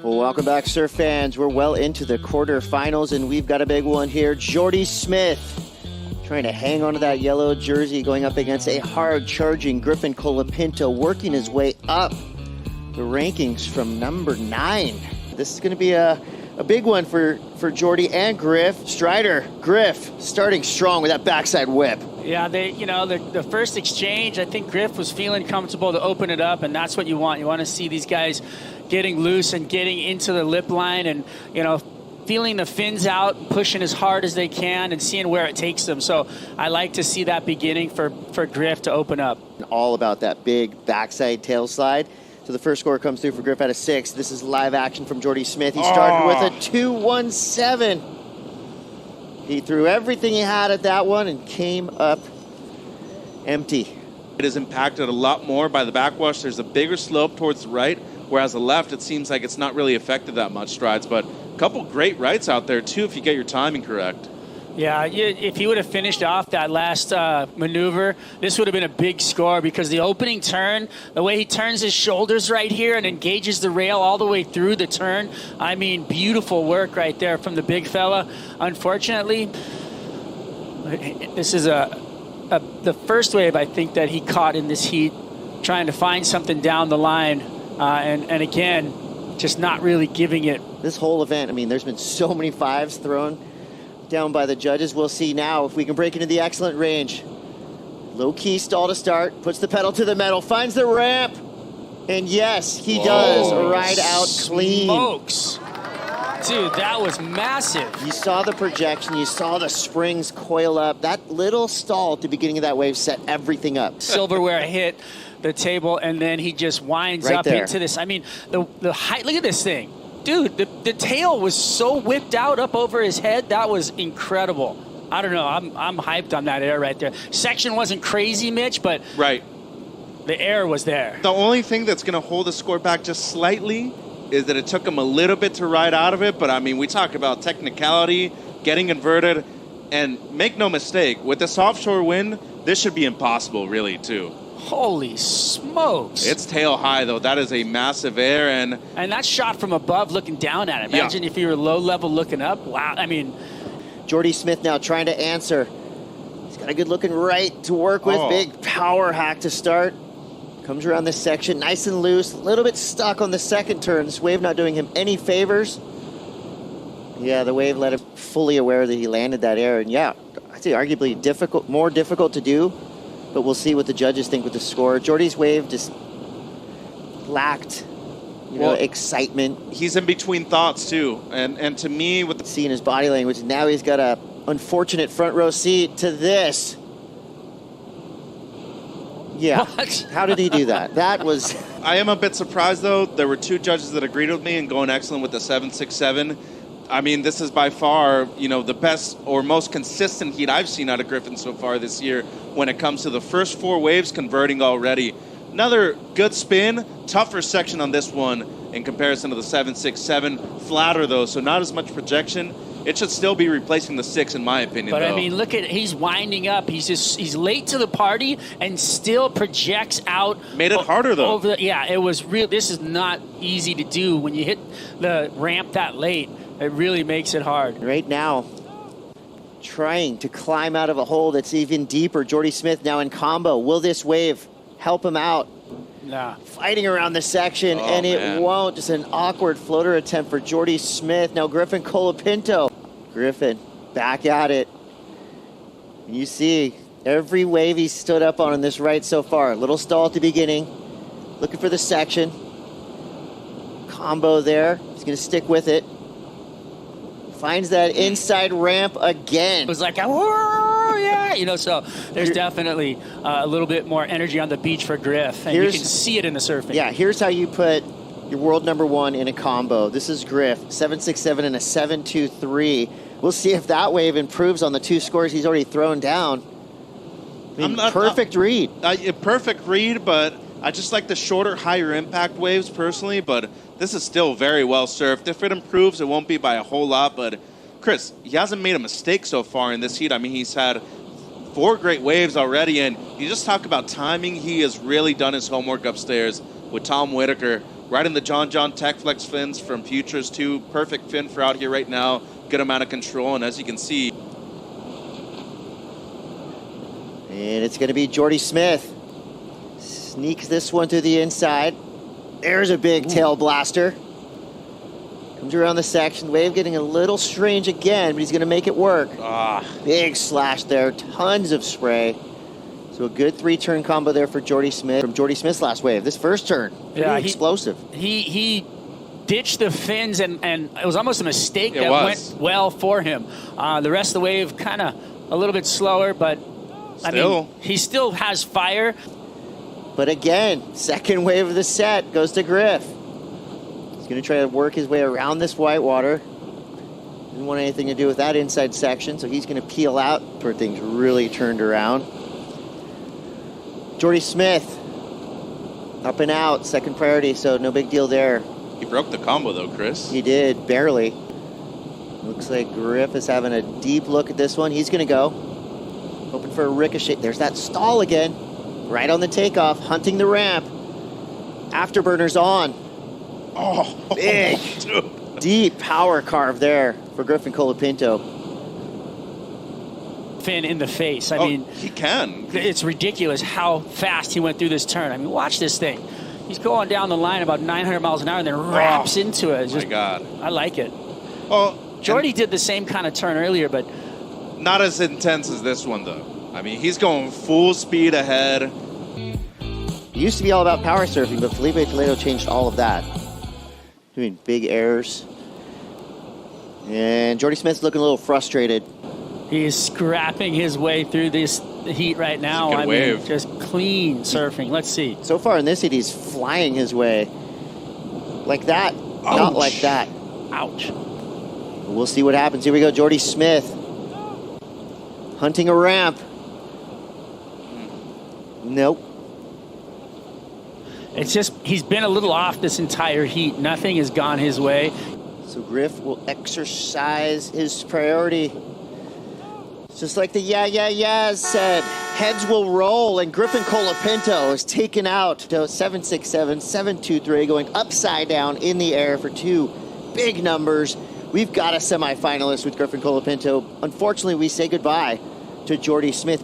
Well, welcome back, surf fans. We're well into the quarterfinals, and we've got a big one here. J.Smith trying to hang on to that yellow jersey, going up against a hard-charging Griffin Colapinto, working his way up the rankings from number 9. This is going to be a big one for Jordy and Griff. Strider, Griff, starting strong with that backside whip. Yeah, the first exchange, I think Griff was feeling comfortable to open it up, and that's what you want. You want to see these guys getting loose and getting into the lip line and, feeling the fins out, pushing as hard as they can and seeing where it takes them. So I like to see that beginning for Griff to open up. All about that big backside tail slide. So the first score comes through for Griff at a 6. This is live action from J.Smith. He started with a 2.17. He threw everything he had at that one and came up empty. It is impacted a lot more by the backwash. There's a bigger slope towards the right, whereas the left, it seems like it's not really affected that much, Strides. But a couple great rights out there, too, if you get your timing correct. Yeah, if he would have finished off that last maneuver, this would have been a big score because the opening turn, the way he turns his shoulders right here and engages the rail all the way through the turn, I mean, beautiful work right there from the big fella. Unfortunately, this is the first wave, I think, that he caught in this heat, trying to find something down the line, and again, just not really giving it. This whole event, I mean, there's been so many 5s thrown down by the judges. We'll see now if we can break into the excellent range. Low-key stall to start, puts the pedal to the metal, finds the ramp, and yes, he does ride out clean. Smokes. Dude, that was massive. You saw the projection, you saw the springs coil up. That little stall at the beginning of that wave set everything up. Silverware hit the table, and then he just winds up into this. I mean, the height, look at this thing. Dude, the tail was so whipped out up over his head. That was incredible. I don't know. I'm hyped on that air right there. Section wasn't crazy, Mitch, but the air was there. The only thing that's going to hold the score back just slightly is that it took him a little bit to ride out of it. But, I mean, we talk about technicality, getting inverted, and make no mistake, with this offshore wind, this should be impossible, really, too. Holy smokes. It's tail high, though. That is a massive air. And that's shot from above looking down at it. Imagine if you were low level looking up. Wow. I mean, J.Smith now trying to answer. He's got a good looking right to work with. Big power hack to start. Comes around this section nice and loose. A little bit stuck on the second turn. This wave not doing him any favors. Yeah, the wave let him fully aware that he landed that air. And yeah, I'd say arguably more difficult to do. But we'll see what the judges think with the score. Jordy's wave just lacked, excitement. He's in between thoughts, too. And to me, with seeing his body language, now he's got a unfortunate front row seat to this. Yeah. What? How did he do that? That was... I am a bit surprised, though. There were 2 judges that agreed with me and going excellent with the 7.67. I mean, this is by far, the best or most consistent heat I've seen out of Griffin so far this year when it comes to the first 4 waves converting already. Another good spin, tougher section on this one in comparison to the 7.67. Flatter, though, so not as much projection. It should still be replacing the 6, in my opinion, But, though. I mean, look at he's winding up. He's late to the party and still projects out. Made it harder, though. It was real. This is not easy to do when you hit the ramp that late. It really makes it hard. Right now, trying to climb out of a hole that's even deeper. J.Smith now in combo. Will this wave help him out? Nah. Fighting around the section, and it won't. Just an awkward floater attempt for J.Smith. Now Griffin Colapinto. Griffin back at it. You see every wave he stood up on this right so far. Little stall at the beginning. Looking for the section. Combo there. He's going to stick with it. Finds that inside ramp again. It was like, whoa, yeah, so there's definitely a little bit more energy on the beach for Griff, and you can see it in the surfing. Yeah, here's how you put your world number 1 in a combo. This is Griff, 7.67 and a 7.23. We'll see if that wave improves on the 2 scores he's already thrown down. I mean, perfect read. Perfect read, but I just like the shorter, higher impact waves personally, but this is still very well surfed. If it improves, it won't be by a whole lot, but Chris, he hasn't made a mistake so far in this heat. I mean, he's had 4 great waves already, and you just talk about timing. He has really done his homework upstairs with Tom Whitaker Right in the John Tech Flex fins from Futures 2. Perfect fin for out here right now. Good amount of control, and as you can see. And it's going to be Jordy Smith. Sneaks this one to the inside. There's a big tail blaster. Comes around the section. Wave getting a little strange again, but he's going to make it work. Big slash there. Tons of spray. So a good 3-turn combo there for Jordy Smith. From Jordy Smith's last wave. This first turn, explosive. He ditched the fins, and it was almost a mistake that went well for him. The rest of the wave kind of a little bit slower, but I mean, he still has fire. But again, second wave of the set goes to Griff. He's going to try to work his way around this whitewater. Didn't want anything to do with that inside section, so he's going to peel out where things really turned around. Jordy Smith, up and out, second priority, so no big deal there. He broke the combo though, Chris. He did, barely. Looks like Griff is having a deep look at this one. He's going to go. Hoping for a ricochet. There's that stall again. Right on the takeoff, hunting the ramp. Afterburners on. Big, deep power carve there for Griffin Colapinto. Fin in the face. I mean, he can. It's ridiculous how fast he went through this turn. I mean, watch this thing. He's going down the line about 900 miles an hour and then wraps into it. It's my God. I like it. Oh, Jordy did the same kind of turn earlier, but not as intense as this one, though. I mean, he's going full speed ahead. It used to be all about power surfing, but Felipe Toledo changed all of that. Doing big airs. And Jordy Smith's looking a little frustrated. He is scrapping his way through this heat right now. I mean, just clean surfing. Let's see. So far in this heat, he's flying his way. Like that. Ouch. Not like that. Ouch. We'll see what happens. Here we go, Jordy Smith. Hunting a ramp. Nope. It's just, he's been a little off this entire heat. Nothing has gone his way. So Griff will exercise his priority. Just like the yeah said, heads will roll, and Griffin Colapinto is taken out to 767, 723, going upside down in the air for 2 big numbers. We've got a semifinalist with Griffin Colapinto. Unfortunately, we say goodbye to Jordy Smith.